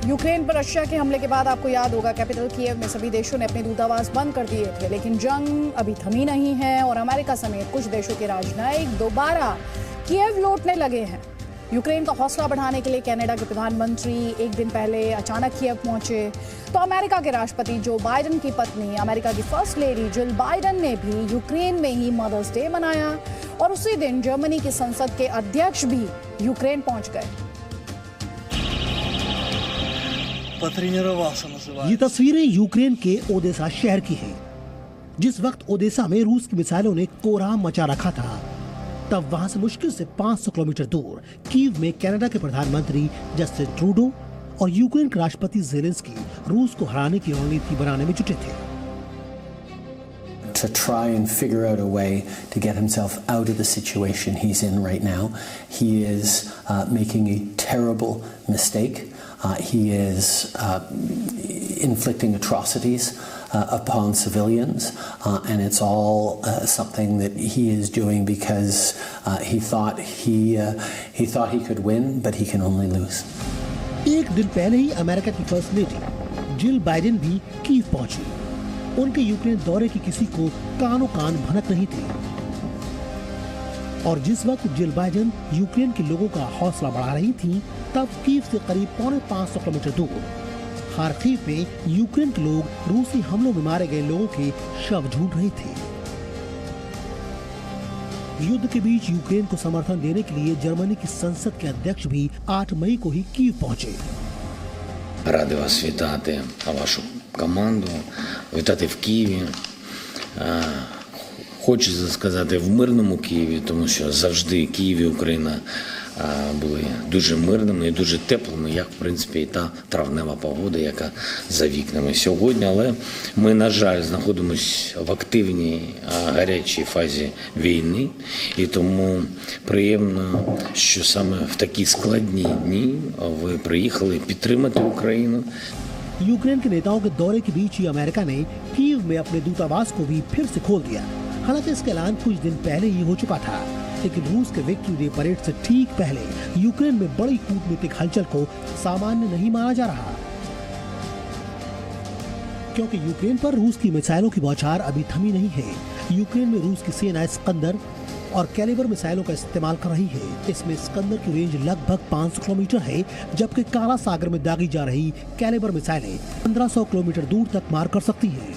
Ukraine पर Russia के हमले के बाद आपको याद होगा कैपिटल कीव में सभी देशों ने अपने दूतावास बंद कर दिए थे, लेकिन जंग अभी थमी नहीं है और अमेरिका समेत कुछ देशों के राजनयिक दोबारा कीव लौटने लगे हैं। यूक्रेन का हौसला बढ़ाने के लिए कनाडा के प्रधानमंत्री एक दिन पहले अचानक कीव पहुंचे, तो अमेरिका के राष्ट्रपति जो बाइडेन की पत्नी अमेरिका की फर्स्ट लेडी जिल बाइडेन ने भी यूक्रेन में ही मदर्स डे मनाया और उसी दिन जर्मनी की संसद के अध्यक्ष भी यूक्रेन पहुंच गए। ये तस्वीरें यूक्रेन के ओदेसा शहर की हैं। जिस वक्त ओदेसा में रूस की मिसाइलों ने कोहराम मचा रखा था, तब वहां से मुश्किल से 500 किलोमीटर दूर कीव में कनाडा के प्रधानमंत्री जस्टिन ट्रूडो और यूक्रेन के राष्ट्रपति ज़ेलेंस्की रूस को हराने की रणनीति बनाने में जुटे थे। To try and figure out a way to get himself out of the situation he's in right now. He is making a terrible mistake. He is inflicting atrocities upon civilians, and it's all something that he is doing because he thought he could win, but he can only lose. एक दिन पहले ही America की first lady Jill Biden भी Kyiv पहुंची। उनके Ukraine दौरे की किसी को कानो कान भनक नहीं थी। और जिस वक्त जिल बाइडेन यूक्रेन के लोगों का हौसला बढ़ा रही थी, तब कीव से करीब 550 किलोमीटर दूर खार्किव में यूक्रेन के लोग रूसी हमलों में मारे गए लोगों के शव ढूंढ रहे थे। युद्ध के बीच यूक्रेन को समर्थन देने के लिए जर्मनी की संसद के अध्यक्ष भी 8 मई को ही कीव पहुंचे। Ради вас вітати вашу команду, вітати в Києві. Хочеться сказати в мирному Києві, тому що завжди Київ і Україна були дуже мирними і дуже теплими, як, в принципі, і та травнева погода, яка за вікнами сьогодні. Але ми, на жаль, знаходимося в активній, гарячій фазі війни. І тому приємно, що саме в такі складні дні ви приїхали підтримати Україну. यूक्रेन के नेताओं के दौरे के बीच ही अमेरिका ने कीव में अपने दूतावास को भी फिर से खोल दिया। हालांकि इसका ऐलान कुछ दिन पहले ही हो चुका था, लेकिन रूस के विक्ट्री डे परेड से ठीक पहले यूक्रेन में बड़ी कूटनीतिक हलचल को सामान्य नहीं माना जा रहा, क्योंकि यूक्रेन पर रूस की मिसाइलों की बौछार अभी थमी नहीं है। यूक्रेन में रूस की सेना स्कंदर और कैलिबर मिसाइलों का इस्तेमाल कर रही है। इसमें स्कंदर की रेंज लगभग 500 किलोमीटर है, जबकि काला सागर में दागी जा रही कैलिबर मिसाइलें 1500 किलोमीटर दूर तक मार कर सकती हैं।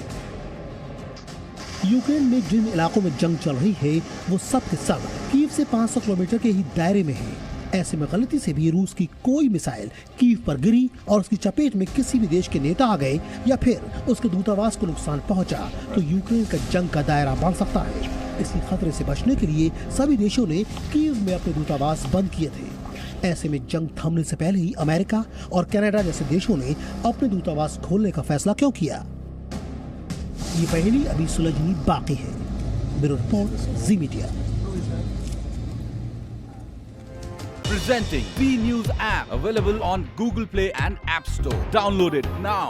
यूक्रेन में जिन इलाकों में जंग चल रही है, वो सब के सब कीव से 500 किलोमीटर के ही दायरे में है। ऐसे में गलती से भी रूस की कोई मिसाइल कीव पर गिरी और उसकी चपेट में किसी भी देश के नेता आ गए या फिर उसके दूतावास को नुकसान पहुंचा, तो यूक्रेन का जंग का दायरा बढ़ सकता है। इसी खतरे से बचने के लिए सभी देशों ने कीव में अपने दूतावास बंद किए थे। ऐसे में जंग थमने से पहले ही अमेरिका और कनाडा जैसे देशों ने अपने दूतावास खोलने का फैसला क्यों किया, ये पहेली अभी सुलझनी बाकी है। Bureau report, ji media. Presenting B News app, available on Google Play and App Store. Download it now.